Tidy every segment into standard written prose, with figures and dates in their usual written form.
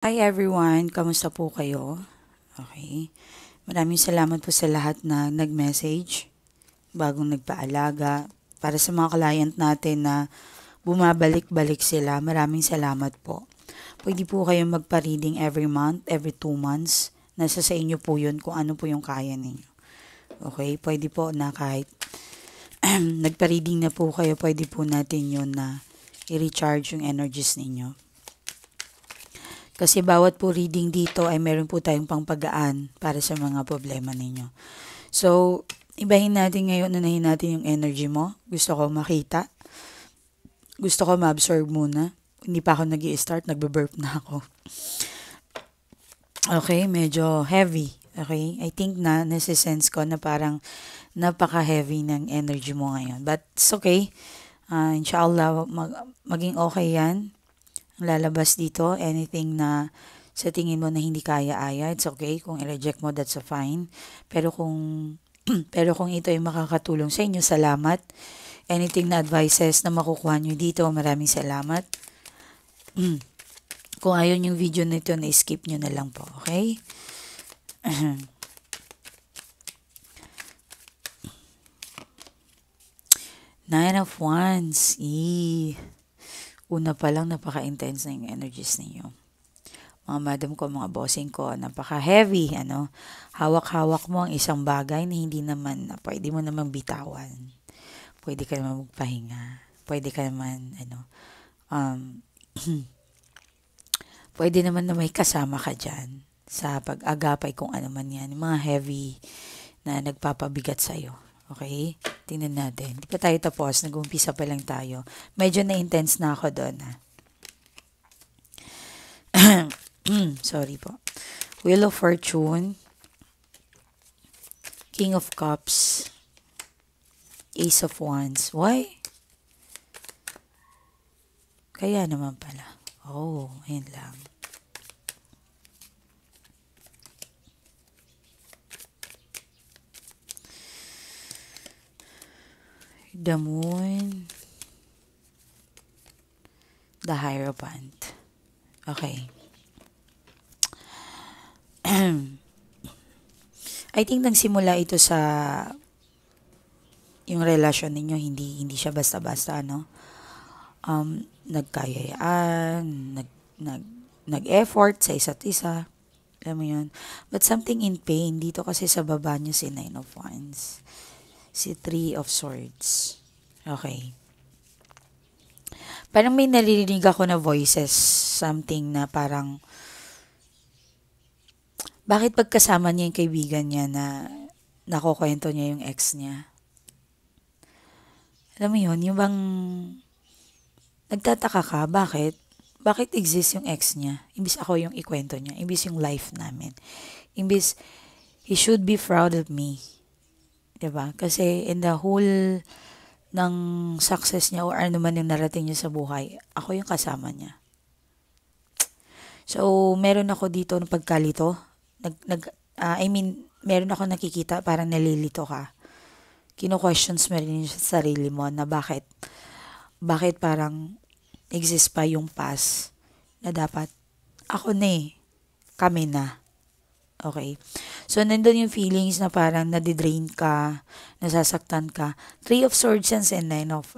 Hi everyone, kamusta po kayo? Okay. Maraming salamat po sa lahat na nag-message, bagong nagpaalaga, para sa mga client natin na bumabalik-balik sila. Maraming salamat po. Pwede po kayong magpa-reading every month, every 2 months. Nasa sa inyo po yun kung ano po yung kaya ninyo. Okay, pwede po na kahit nagpa-reading na po kayo, pwede po natin yun na i-recharge yung energies ninyo. Kasi bawat po reading dito ay meron po tayong pangpagaan para sa mga problema ninyo. So, ibahin natin ngayon, unahin natin yung energy mo. Gusto ko makita. Gusto ko ma-absorb muna. Hindi pa ako nag-i-start, nagbe-burp na ako. Okay, medyo heavy. Okay, I think na nasa-sense ko na parang napaka-heavy ng energy mo ngayon. But it's okay. Inshallah, maging okay yan. Lalabas dito, anything na sa tingin mo na hindi kaya-aya, it's okay. Kung i-reject mo, that's fine. Pero kung, pero kung ito ay makakatulong sa inyo, salamat. Anything na advices na makukuha nyo dito, maraming salamat. Kung ayaw yung video na ito, na-skip nyo na lang po, okay? Nine of Wands. Una pa lang, napaka-intense na yung energies ninyo. Mga madam ko, mga bossing ko, napaka-heavy, hawak-hawak mo ang isang bagay na hindi naman, na pwede mo naman bitawan. Pwede ka naman magpahinga. Pwede ka naman, pwede naman na may kasama ka dyan sa pag-agapay kung ano man yan. Mga heavy na nagpapabigat sa'yo. Okay? Tingnan natin. Di pa tayo tapos. Nag-umpisa pa lang tayo. Medyo na-intense na ako doon. Sorry po. Wheel of Fortune. King of Cups. Ace of Wands. Why? Kaya naman pala. Oh, ayun lang. The Moon. The Hierophant. Okay. I think nagsimula ito sa yung relasyon ninyo, hindi siya basta-basta, nagkayayaan, nag-effort sa isa't isa. Alam mo yun? But something in pain, dito kasi sa baba niyo si Nine of Wands. Si Three of Swords. Okay. Parang may naririnig ako na voices, something na parang, bakit pagkasama niya yung kaibigan niya na nakukwento niya yung ex niya? Alam mo yun, yung bang nagtataka ka, bakit? Bakit exist yung ex niya? Imbis ako yung ikwento niya. Imbis yung life namin. Imbis, he should be proud of me. Diba? Kasi in the whole ng success niya or ano man yung narating niya sa buhay, ako yung kasama niya. So, meron ako dito ng pagkalito. Meron ako nakikita parang nalilito ka. Kino-questions mo rin sa sarili mo na bakit parang exist pa yung past na dapat ako na kami na. Okay. So, nandun yung feelings na parang nadidrain ka, nasasaktan ka. Three of Swords and Nine of,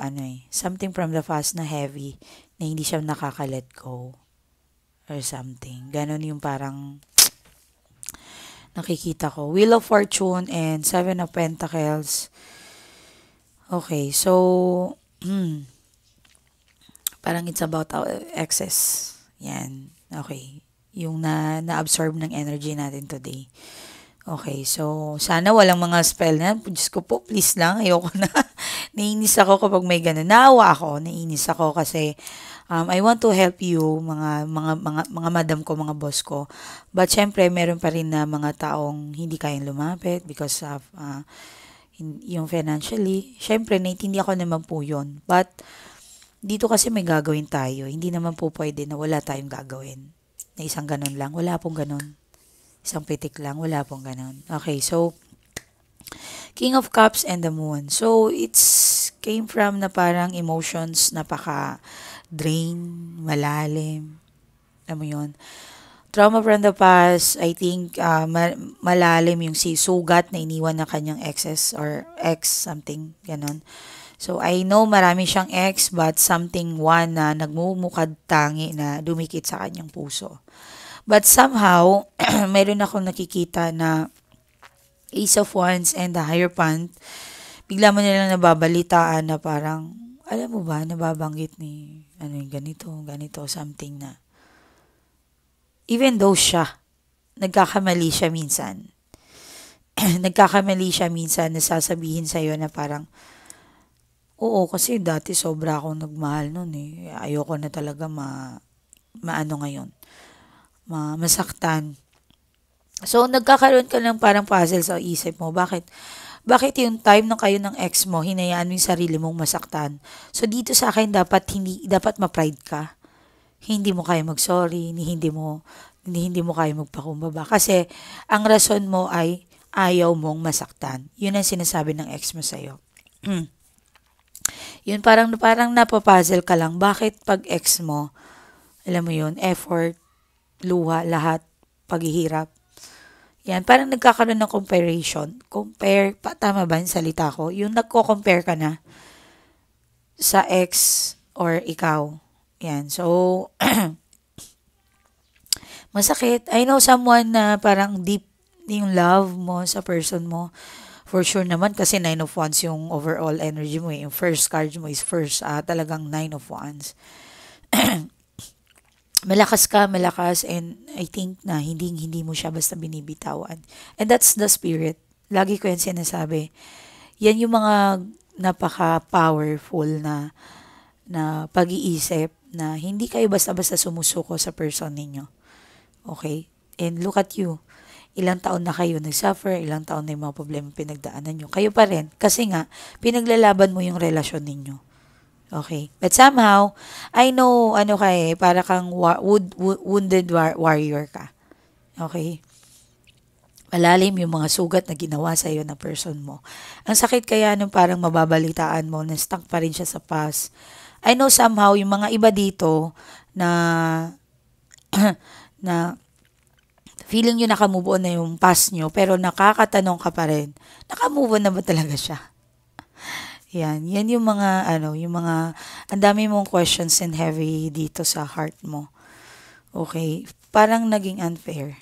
something from the past na heavy, na hindi siya nakaka-let go. Or something. Ganon yung parang nakikita ko. Wheel of Fortune and Seven of Pentacles. Okay, so, parang it's about excess. Yan. Okay. Yung na-absorb ng energy natin today. Okay, so sana walang mga spell na. Diyos ko po, please lang, ayoko na. Naiinis ako kapag may ganun. Naawa ako, naiinis ako kasi I want to help you, mga madam ko, mga boss ko. But syempre, meron pa rin na mga taong hindi kayang lumapit because of yung financially. Syempre, naiintindihan ko naman po yun. But dito kasi may gagawin tayo. Hindi naman po pwede na wala tayong gagawin. Na isang ganun lang. Wala pong ganun. Isang pitik lang, wala pong ganun. Okay, so, King of Cups and the Moon. So, it's came from na parang emotions napaka-drain, malalim. Alam mo yun? Trauma from the past, I think malalim yung si sugat na iniwan ng kanyang exes or ex, something, ganon. So, I know marami siyang ex but something one na nagmumukad tangi na dumikit sa kanyang puso. But somehow, meron akong nakikita na Ace of Wands and the Hierophant, bigla mo nilang nababalitaan na parang, alam mo ba, nababanggit ni, ano yung ganito, something na, even though siya, nagkakamali siya minsan. Nagkakamali siya minsan na sasabihin sa'yo na parang, oo, kasi dati sobra akong nagmahal nun eh. Ayoko na talaga maano ngayon. Masaktan. So, nagkakaroon ka ng parang puzzle sa isip mo. Bakit yung time nung kayo ng ex mo, hinayaan mo yung sarili mong masaktan? So, dito sa akin, dapat ma-pride ka. Hindi mo kaya mag-sorry, hindi mo kaya magpakumbaba. Kasi, ang rason mo ay ayaw mong masaktan. Yun ang sinasabi ng ex mo sa'yo. Yun, parang napapuzzle ka lang. Bakit pag ex mo, alam mo yun, effort, luha, lahat, paghihirap. Yan, parang nagkakaroon ng comparison. Tama ba yung salita ko? Yung nagko-compare ka na sa ex or ikaw. Yan, so, masakit. I know someone na parang deep yung love mo sa person mo. For sure naman kasi 9 of Wands yung overall energy mo. Yung first card mo is talagang 9 of Wands. Malakas, and I think na hindi mo siya basta binibitawan. And that's the spirit. Lagi ko yan sinasabi. Yan yung mga napaka-powerful na pag-iisip na hindi kayo basta-basta sumusuko sa person ninyo. Okay? And look at you. Ilang taon na kayo nagsuffer, ilang taon na yung mga problema pinagdaanan nyo. Kayo pa rin. Kasi nga, pinaglalaban mo yung relasyon ninyo. Okay. But somehow, I know, para kang wounded warrior ka. Okay. Malalim yung mga sugat na ginawa sa'yo ng person mo. Ang sakit kaya nung parang mababalitaan mo na stuck pa rin siya sa past. I know somehow, yung mga iba dito na na feeling nyo nakamove on na yung past nyo, pero nakakatanong ka pa rin, nakamove on na ba talaga siya? Yan yung mga, ang dami mong questions and heavy dito sa heart mo. Okay? Parang naging unfair.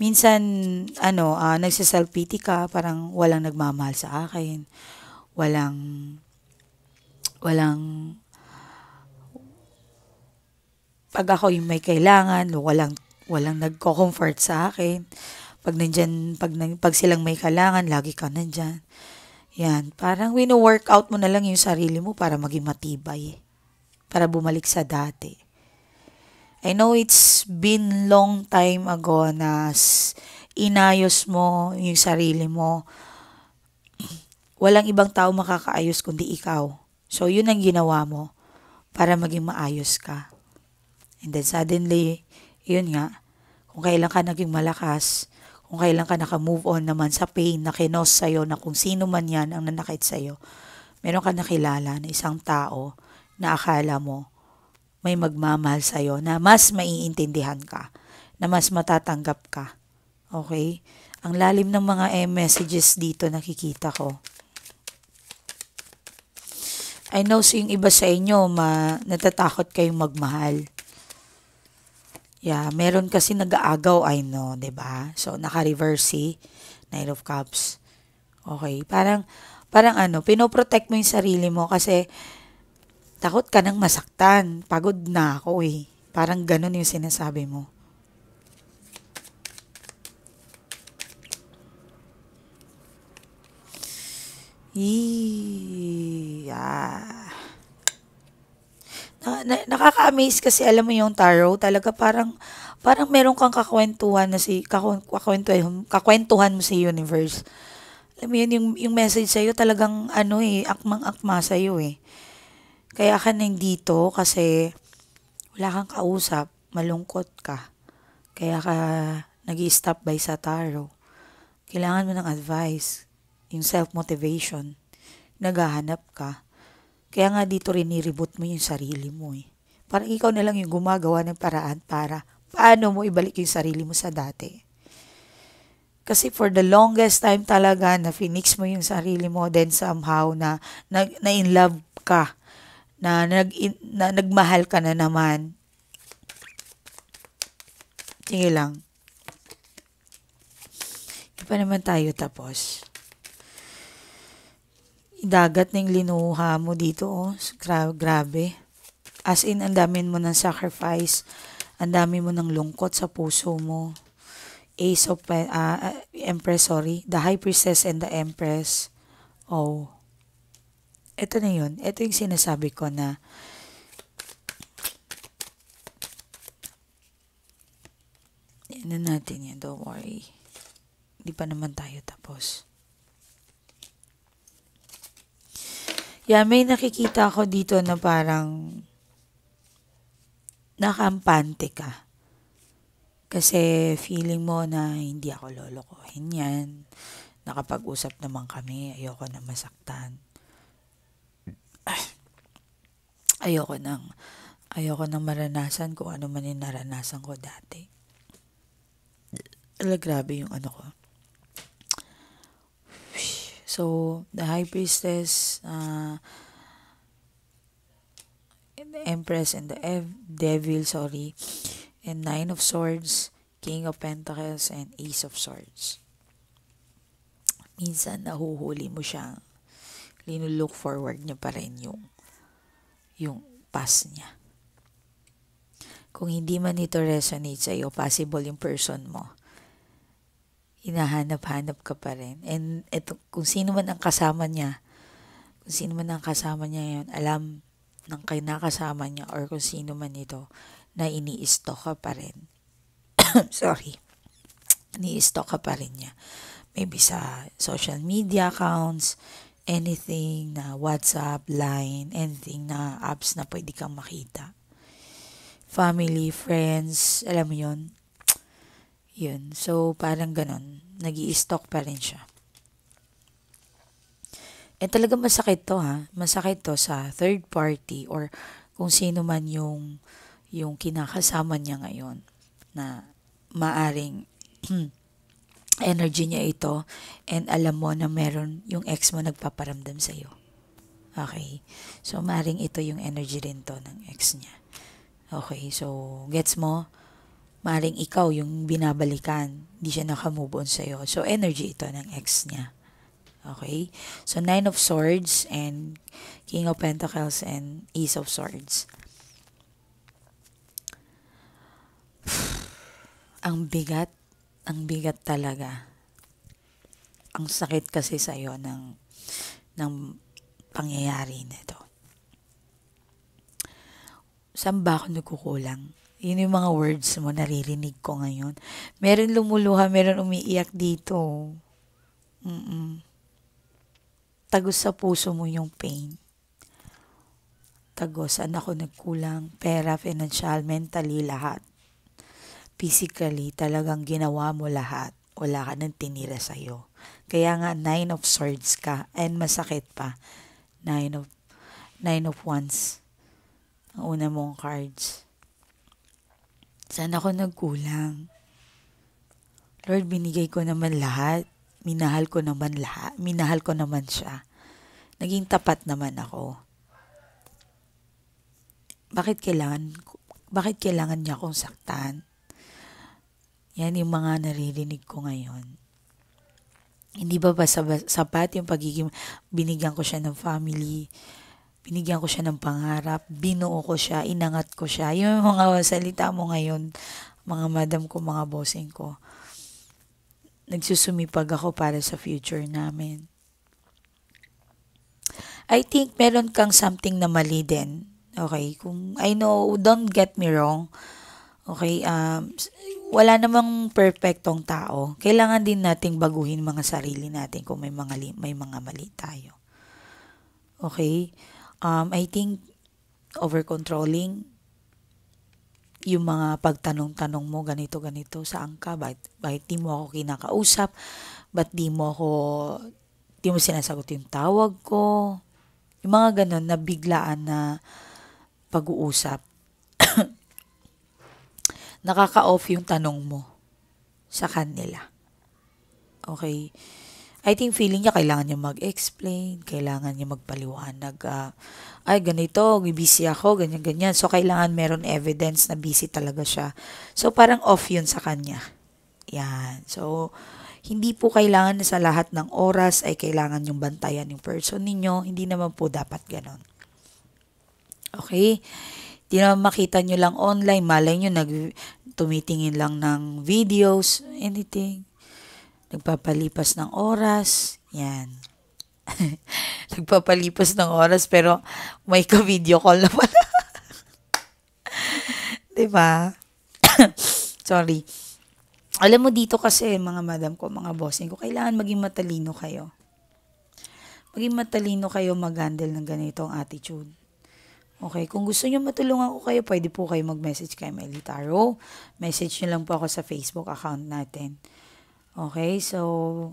Minsan, nagsiself-pity ka, parang walang nagmamahal sa akin. Walang, pag ako yung may kailangan, walang nagko-comfort sa akin. Pag silang may kailangan, lagi ka nandyan. Yan, parang wino-workout mo na lang yung sarili mo para maging matibay. Para bumalik sa dati. I know it's been long time ago na inayos mo yung sarili mo. Walang ibang tao makakaayos kundi ikaw. So, yun ang ginawa mo para maging maayos ka. And then suddenly, yun nga, kung kailan ka naging malakas, kung kailan ka naka-move on naman sa pain na kinos sa'yo na kung sino man yan ang nanakit sa'yo, meron ka nakilala na isang tao na akala mo may magmamahal sa'yo na mas maiintindihan ka, na mas matatanggap ka. Okay? Ang lalim ng mga messages dito nakikita ko. I know yung iba sa inyo natatakot kayong magmahal. Yeah, meron kasi nag-aagaw, I know, 'di ba? So naka-reverse si Knight of Cups. Okay, parang pinoprotect mo 'yung sarili mo kasi takot ka nang masaktan. Pagod na ako eh. Parang ganun 'yung sinasabi mo. Yeah. Nakaka-amaze kasi alam mo yung tarot, talaga parang meron kang kakwentuhan kakwentuhan mo si universe. Alam mo yun, yung message sa'yo talagang akmang-akma sa'yo eh. Kaya ka nandito kasi wala kang kausap, malungkot ka. Kaya ka nag-i-stop by sa tarot. Kailangan mo ng advice, yung self-motivation, naghahanap ka. Kaya nga dito rin ni-reboot mo yung sarili mo eh. Parang ikaw na lang yung gumagawa ng paraan para paano mo ibalik yung sarili mo sa dati. Kasi for the longest time talaga na finix mo yung sarili mo, then somehow na in love ka, na nagmahal ka na naman. Sige lang. Di pa naman tayo tapos. Dagat na yung linuha mo dito, oh. Grabe. As in, ang dami mo ng sacrifice. Ang dami mo ng lungkot sa puso mo. Empress, sorry. The High Priestess and the Empress. Oh. Ito na yun. Ito yung sinasabi ko na ano natin yan. Don't worry. Di pa naman tayo tapos. Yeah, may nakikita ako dito na parang nakampante ka. Kasi feeling mo na hindi ako lolokohin yan. Nakapag-usap naman kami. Ayoko na masaktan. Ayoko nang maranasan kung ano man yung naranasan ko dati. Grabe yung ano ko. So, the High Priestess, the Empress and the Devil, and Nine of Swords, King of Pentacles, and Ace of Swords. Minsan, nahuhuli mo siya. Look forward niya pa rin yung past niya. Kung hindi man ito resonate sa'yo, possible yung person mo. Hinahanap-hanap ka pa rin. And ito, kung sino man ang kasama niya yun, alam ng kinakasama niya or kung sino man ito, na ini-stalk ka pa rin. Sorry. Ini-stalk ka pa rin niya. Maybe sa social media accounts, anything na WhatsApp, Line, anything na apps na pwede kang makita. Family, friends, alam mo yun. Yun. So, parang ganun. Nag-i-stalk pa rin siya. Talaga masakit to, ha. Masakit to sa third party or kung sino man yung kinakasama niya ngayon na maaring energy niya ito and alam mo na meron yung ex mo nagpaparamdam sa'yo. Okay? So, maaring ito yung energy rin to ng ex niya. Okay? So, gets mo? Maaring ikaw yung binabalikan. Hindi siya nakamove on sa'yo. So, energy ito ng ex niya. Okay? So, Nine of Swords and King of Pentacles and Ace of Swords. Ang bigat talaga. Ang sakit kasi sa'yo ng pangyayari nito. Saan ba ako nagkukulang? Yun yung mga words mo, naririnig ko ngayon. Meron lumuluha, meron umiiyak dito. Tagos sa puso mo yung pain. Tagos, saan ako nagkulang? Pera, financial, mentally, lahat. Physically, talagang ginawa mo lahat. Wala ka nang tinira sa'yo. Kaya nga, 9 of Swords ka. And masakit pa. 9 of Wands. Ang una mong cards. Saan ako nagkulang? Lord, binigay ko naman lahat. Minahal ko naman lahat. Minahal ko naman siya. Naging tapat naman ako. Bakit kailangan niya akong saktan? Yan yung mga naririnig ko ngayon. Hindi ba sapat yung binigyan ko siya ng family, binigyan ko siya ng pangarap, binuo ko siya, inangat ko siya. Yung mga salita mo ngayon, mga madam ko, mga bossing ko, nagsusumipag ako para sa future namin. I think meron kang something na mali din. Okay? I know, don't get me wrong. Okay? Wala namang perfectong tao. Kailangan din nating baguhin mga sarili natin kung may mga mali tayo. Okay? I think over-controlling, yung mga pagtanong-tanong mo, ganito, saan ka? Bakit di mo ako kinakausap? Ba't di mo sinasagot yung tawag ko? Yung mga ganon na biglaan na pag-uusap. nakaka-off yung tanong mo sa kanila. Okay? I think feeling niya kailangan niya mag-explain, kailangan niya magpaliwanag, ay ganito, busy ako, ganyan-ganyan. So, kailangan meron evidence na busy talaga siya. So, parang off yun sa kanya. Yan. So, hindi po kailangan na sa lahat ng oras ay kailangan yung bantayan yung person ninyo. Hindi naman po dapat ganon. Okay? Hindi naman makita nyo lang online, malay nyo tumitingin lang ng videos, anything. Nagpapalipas ng oras. Yan. Nagpapalipas ng oras pero may ka-video call na pala. Diba? Sorry. Alam mo dito kasi mga madam ko, mga bossing ko, kailangan maging matalino kayo. Maging matalino kayo mag-handle ng ganitong attitude. Okay, kung gusto nyo matulungan ko kayo, pwede po kayo mag-message kay Melly Taro. Message nyo lang po ako sa Facebook account natin. Okay, so,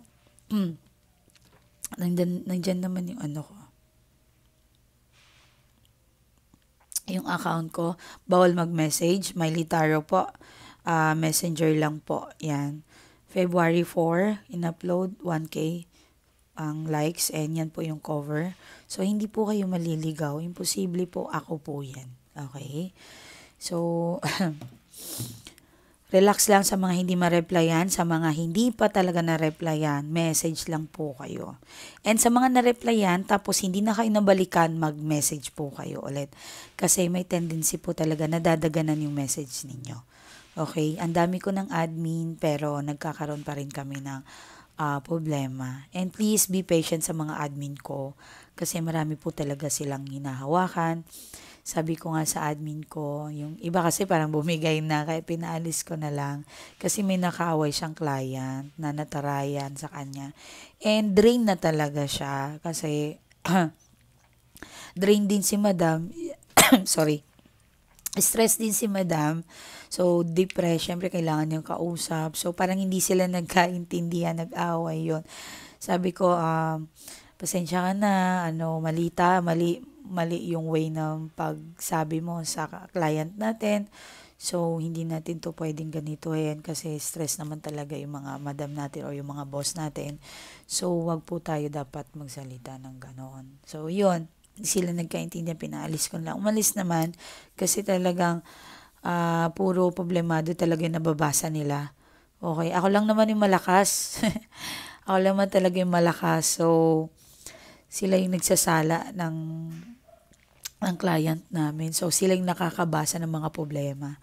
nandyan naman yung ano ko. Yung account ko, bawal mag-message. Miley Taro po. Messenger lang po. Yan. February 4, in-upload 1K ang likes and yan po yung cover. So, hindi po kayo maliligaw. Imposible po. Ako po yan. Okay? So, relax lang sa mga hindi ma-replyan, sa mga hindi pa talaga na-replyan, message lang po kayo. And sa mga na-replyan, tapos hindi na kayo nabalikan, mag-message po kayo ulit. Kasi may tendency po talaga na dadaganan yung message ninyo. Okay? Ang dami ko ng admin, pero nagkakaroon pa rin kami ng problema. And please be patient sa mga admin ko, kasi marami po talaga silang hinahawakan. Sabi ko nga sa admin ko, yung iba kasi parang bumigay na, kaya pinaalis ko na lang. Kasi may nakaaway siyang client na natarayan sa kanya. And drain na talaga siya. Kasi, drain din si madam. Sorry. Stress din si madam. So, depressed. Syempre, kailangan niyang kausap. So, parang hindi sila nagkaintindihan, nag-away yon. Sabi ko, pasensya ka na, mali yung way ng pagsabi mo sa client natin. So, hindi natin to pwedeng ganito yan kasi stress naman talaga yung mga madam natin o yung mga boss natin. So, wag po tayo dapat magsalita ng ganoon. So, yun. Sila nagkaintindihan, pinaalis ko lang. Umalis naman kasi talagang puro problemado talaga yung nababasa nila. Okay, ako lang naman yung malakas. Ako lang naman talaga yung malakas. So, sila yung nagsasala ng client namin. So, sila yung nakakabasa ng mga problema.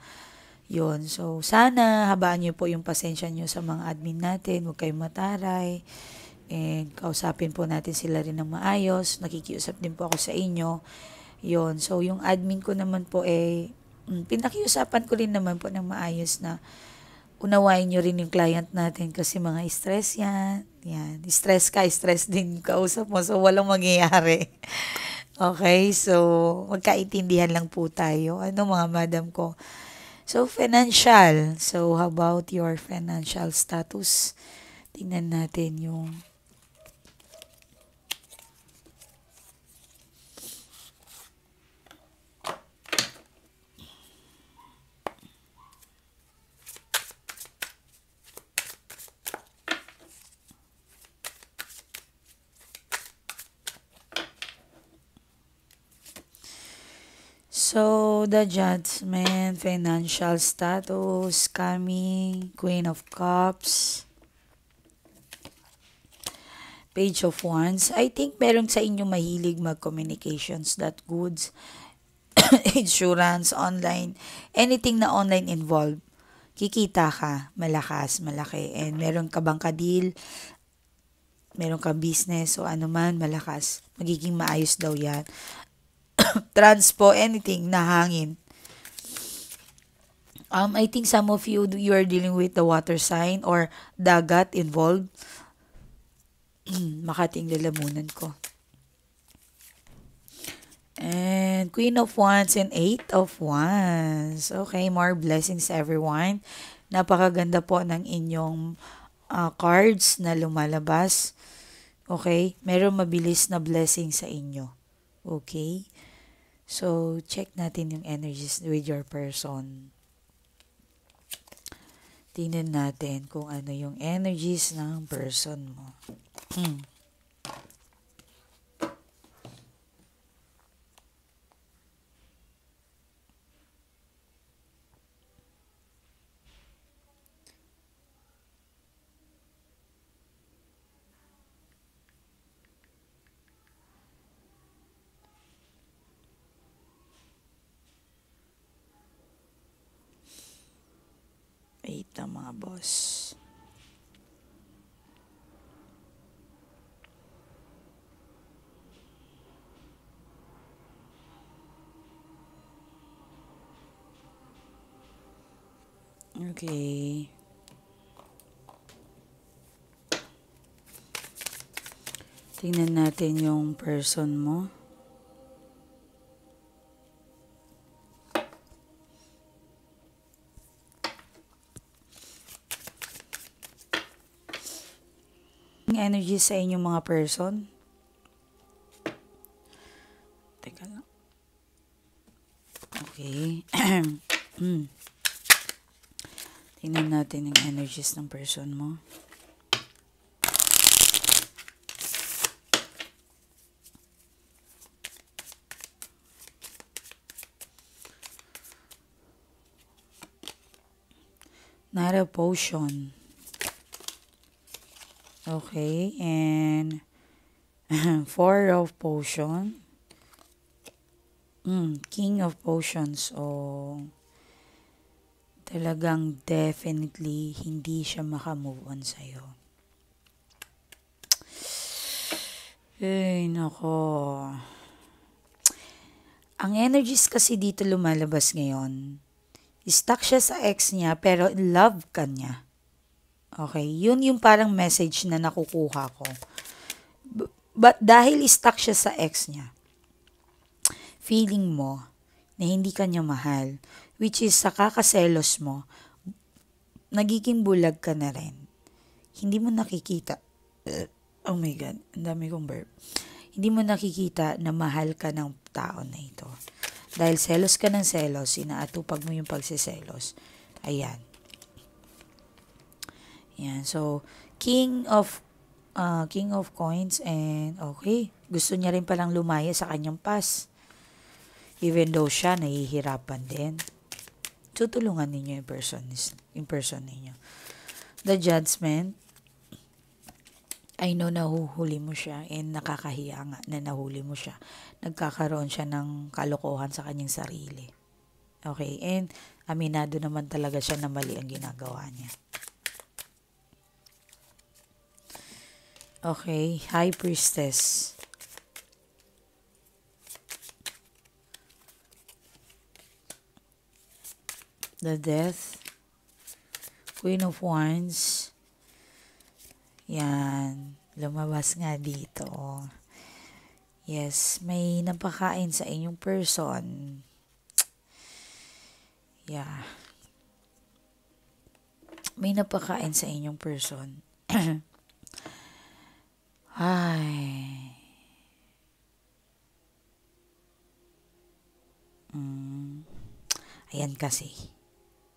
Yun. So, sana habaan niyo po yung pasensya niyo sa mga admin natin. Huwag kayong mataray. And kausapin po natin sila rin ng maayos. Nakikiusap din po ako sa inyo. Yun. So, yung admin ko naman po pinakiusapan ko rin naman po ng maayos na unawain nyo rin yung client natin kasi mga stress yan. Yan. Stress ka, stress din kausap mo. So, walang mangyayari. Okay, so magkaintindihan lang po tayo. Ano mga madam ko? So, financial. So, how about your financial status? Tingnan natin yung So, the Judgment, financial status, coming, Queen of Cups, Page of Wands. I think meron sa inyo mahilig mag-communications, that goods, insurance, online, anything na online involved. Kikita ka, malakas, malaki. And meron ka bang ka-deal, meron ka business o ano man, malakas. Magiging maayos daw yan. Transpo, anything na hangin. I think some of you are dealing with the water sign or dagat involved. Makating lalamunan ko. And Queen of Wands and Eight of Wands. Okay, more blessings everyone. Napakaganda po ng inyong cards na lumalabas. Okay, meron mabilis na blessing sa inyo. Okay. So, check natin yung energies with your person. Tingnan natin kung ano yung energies ng person mo. Wait lang mga boss. Okay. Tingnan natin yung person mo. Yung energy sa inyong mga person. Teka lang. Okay. Tingnan natin yung energies ng person mo. Not a potion. Okay, and 4 of potion. King of potions. Oh, talagang definitely hindi siya makamove on sa'yo. Ay, nako. Ang energies kasi dito lumalabas ngayon. Stuck siya sa ex niya pero in love ka niya. Okay, yun yung parang message na nakukuha ko. But dahil stuck siya sa ex niya, feeling mo na hindi ka niya mahal, which is sa kakaselos mo, nagiging bulag ka na rin. Hindi mo nakikita. Oh my God, ang dami kong burp. Hindi mo nakikita na mahal ka ng tao na ito. Dahil selos ka ng selos, inaatupag mo yung pagsiselos. Ayan. Yan. So, King of Coins and okay. Gusto niya rin palang lumaya sa kanyang past. Even though siya nahihirapan din. Tutulungan ninyo yung person ninyo. The Judgment. I know nahuhuli mo siya and nakakahiya nga na nahuli mo siya. Nagkakaroon siya ng kalokohan sa kanyang sarili. Okay, and aminado naman talaga siya na mali ang ginagawa niya. Okay, High Priestess. The Death. Queen of Wands. Yan, lumabas nga dito. Yes, may napakain sa inyong person. Yeah. May napakain sa inyong person. Ay. Ayan kasi.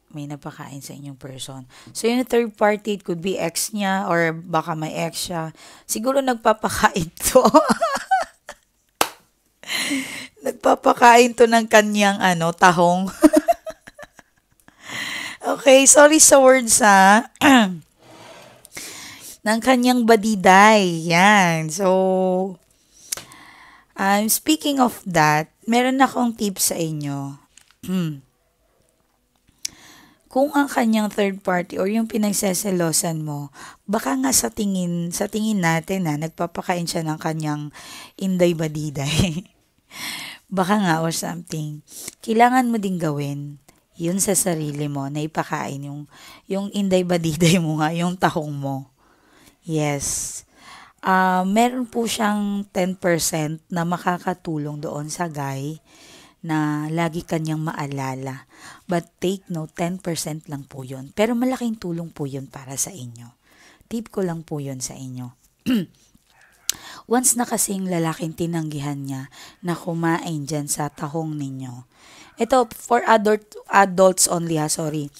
May napakain sa inyong person. So, yung third party, it could be ex niya or baka may ex siya. Siguro nagpapakain to. Nagpapakain to ng kanyang tahong. Okay, sorry sa words ha. Ng kanyang badiday. Yan. So, speaking of that, meron akong tips sa inyo. Kung ang kanyang third party or yung pinagseselosan mo, baka nga sa tingin natin nagpapakain siya ng kanyang inday badiday. Baka nga or something. Kailangan mo ding gawin yun sa sarili mo na ipakain yung inday badiday mo nga, yung tahong mo. Yes. Meron po siyang 10% na makakatulong doon sa guy na lagi kanyang maalala. But take note, 10% lang po yun. Pero malaking tulong po yun para sa inyo. Tip ko lang po yun sa inyo. Once na kasing lalaking tinanggihan niya na kumain dyan sa tahong ninyo, ito, for adults only ha, sorry.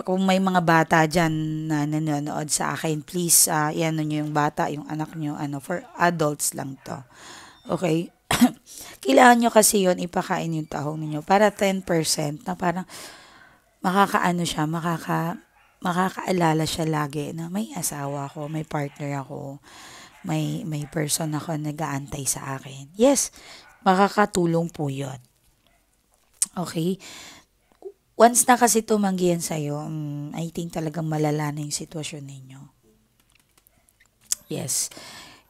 Kung may mga bata dyan na nanonood sa akin, please, iano nyo yung bata, yung anak nyo, for adults lang to. Okay? Kailangan nyo kasi yon ipakain yung tahong ninyo para 10% na parang makakaano siya, makakaalala siya lagi na may asawa ako, may partner ako, may person ako nag-aantay sa akin. Yes, makakatulong po yun. Okay? Once na kasi tumanggi yan sa'yo, I think talagang malala na yung sitwasyon ninyo. Yes.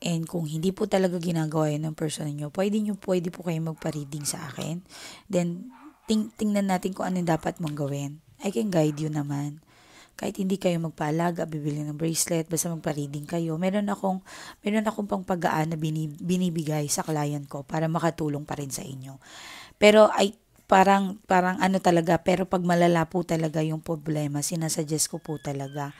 And kung hindi po talaga ginagawa yun ng person ninyo, pwede po kayo magpa-reading sa akin. Then, tingnan natin kung ano dapat mong gawin. I can guide you naman. Kahit hindi kayo magpaalaga, bibili ng bracelet, basta magpa-reading kayo. Meron akong pang paggaan na binibigay sa client ko para makatulong pa rin sa inyo. Pero parang ano talaga, pero pag malala po talaga yung problema, sinasuggest ko po talaga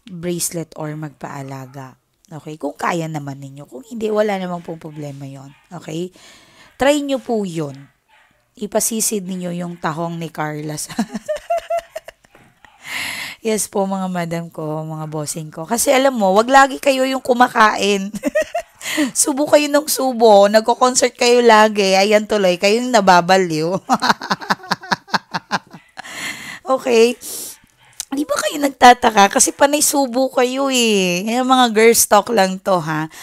bracelet or magpaalaga. Okay? Kung kaya naman ninyo. Kung hindi, wala namang pong problema yon. Okay? Try nyo po yun. Ipasisid ninyo yung tahong ni Carla sa yes po mga madam ko, mga bossing ko. Kasi alam mo, wag lagi kayo yung kumakain. Subo kayo ng subo. Nagko-concert kayo lagi. Ayan tuloy, kayo yung nababaliw. Okay? Di ba kayo nagtataka? Kasi panay subo kayo eh. Yung mga girls talk lang to ha.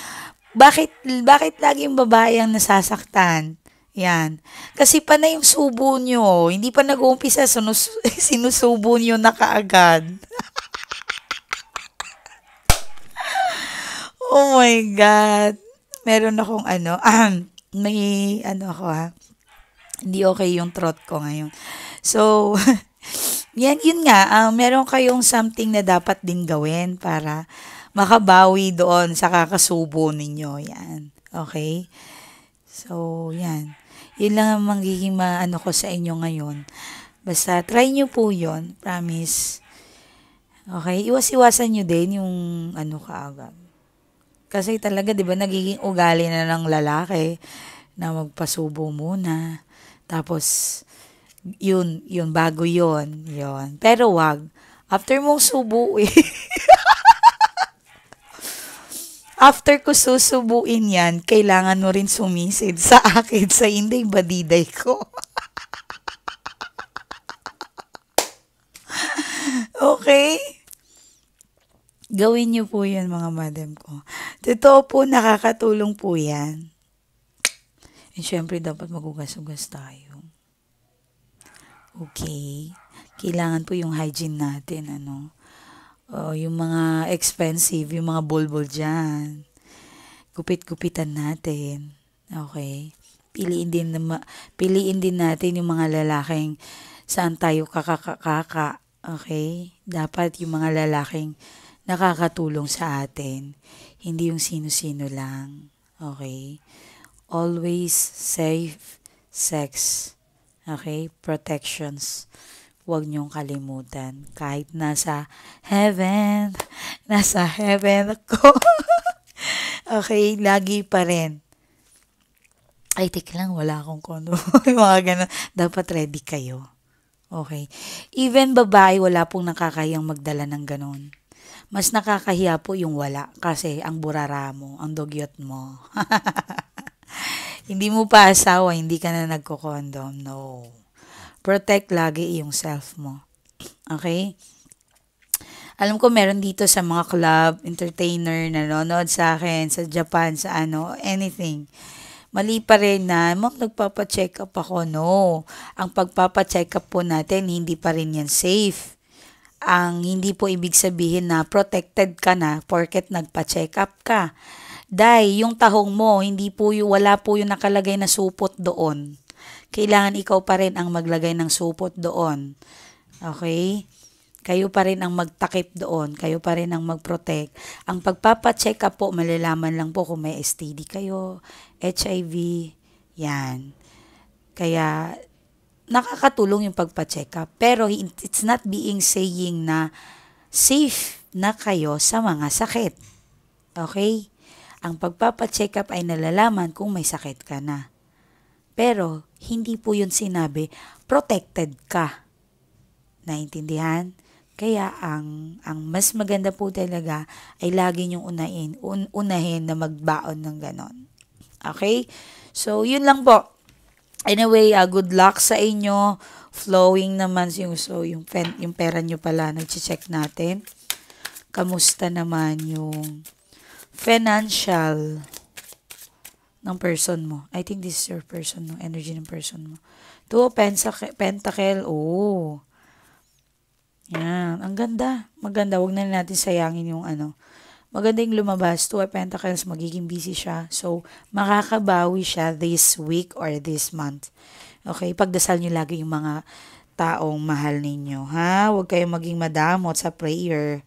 Bakit lagi yung babae ang nasasaktan? Yan. Kasi panay yung subo nyo. Hindi pa nag-uumpisa, sinusubo nyo na kaagad. Oh my God. Meron akong may ako ha. Hindi okay yung throat ko ngayon. So, yun nga, meron kayong something na dapat din gawin para makabawi doon sa kakasubo ninyo. Yan. Okay? So, yan. Yun lang ang magiging ko sa inyo ngayon. Basta, try nyo po yun. Promise. Okay? Iwas-iwasan nyo din yung kaagad. Kasi talaga, di ba, nagiging ugali na ng lalaki na magpasubo muna. Tapos, yun, bago yun. Pero wag. After mong subuin, after ko susubuin yan, kailangan mo rin sumisid sa akin, sa inday badiday ko. Okay? Gawin niyo po yan mga madam ko. Totoo po, nakakatulong po yan. And syempre, dapat magugas-ugas tayo. Okay? Kailangan po yung hygiene natin, yung mga expensive, yung mga bulbul dyan. Gupit-gupitan natin. Okay? Piliin din natin yung mga lalaking saan tayo kakakaka. Okay? Dapat yung mga lalaking nakakatulong sa atin. Hindi yung sino-sino lang. Okay? Always safe sex. Okay? Protections. Huwag niyong kalimutan. Kahit nasa heaven ako. Okay? Lagi pa rin. Ay, teka lang, wala akong kondo. Mga ganun. Dapat ready kayo. Okay? Even babae, wala pong nakakayang magdala ng ganun. Mas nakakahiya po yung wala kasi ang burara mo, ang dugyot mo. Hindi mo pa asawa, hindi ka na nagko-condom. No. Protect lagi yung self mo. Okay? Alam ko meron dito sa mga club, entertainer, nanonood sa akin, sa Japan, sa anything. Mali pa rin na, ma'am, nagpapacheck up ako. No. Ang pagpapacheck up po natin, hindi pa rin yan safe. Ang hindi po ibig sabihin na protected ka na porket nagpa-check up ka. Dahil yung tahong mo, wala po yung nakalagay na supot doon. Kailangan ikaw pa rin ang maglagay ng supot doon. Okay? Kayo pa rin ang magtakip doon. Kayo pa rin ang mag-protect. Ang pagpapacheck up po, malalaman lang po kung may STD kayo, HIV, yan. Kaya, nakakatulong yung pagpa-check up. Pero it's not being saying na safe na kayo sa mga sakit. Okay? Ang pagpapacheck up ay nalalaman kung may sakit ka na. Pero, hindi po yun sinabi, protected ka. Naintindihan? Kaya ang mas maganda po talaga ay lagi niyong unahin na magbaon ng ganon. Okay? So, yun lang po. Anyway, good luck sa inyo. Flowing naman yung pera nyo pala. Nag-check natin. Kamusta naman yung financial ng person mo? I think this is your person, no? Energy ng person mo. Pentacle. Oh. Yan. Ang ganda. Maganda. Huwag na natin sayangin yung Maganda yung lumabas. 2 of Pentacles. Magiging busy siya. So, makakabawi siya this week or this month. Okay? Pagdasal nyo lagi yung mga taong mahal ninyo. Ha? Huwag kayong maging madamot sa prayer.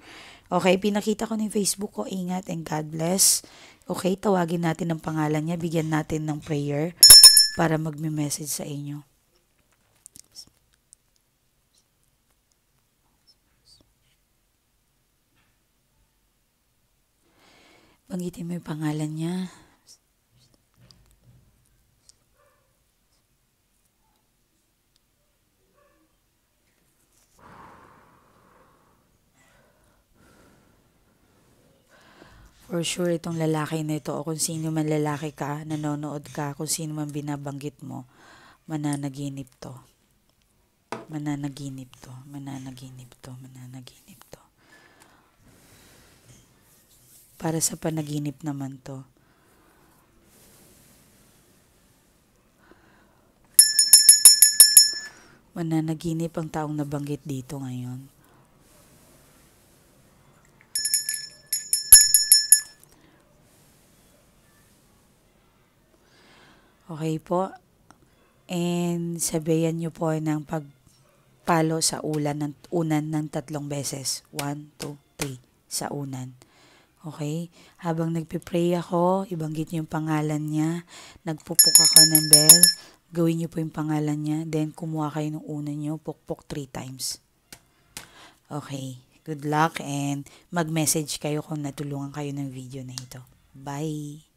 Okay? Pinakita ko na yung Facebook ko. Ingat and God bless. Okay? Tawagin natin ang pangalan niya. Bigyan natin ng prayer para magme-message sa inyo. Banggitin mo yung pangalan niya. For sure, itong lalaki na ito, o kung sino man lalaki ka, nanonood ka, kung sino man binabanggit mo, mananaginip to. Mananaginip to. Mananaginip to. Mananaginip to. Para sa panaginip naman to. Mananaginip ang taong nabanggit dito ngayon. Okay po. And sabayan nyo po ng pagpalo sa unan ng 3 beses. 1, 2, 3 sa unan. Okay? Habang nagpipray ako, ibanggit niyo yung pangalan niya. Nagpupuk ako ng bell. Gawin niyo po yung pangalan niya. Then, kumuha kayo ng unan niyo. Pukpok 3 times. Okay. Good luck and mag-message kayo kung natulungan kayo ng video na ito. Bye!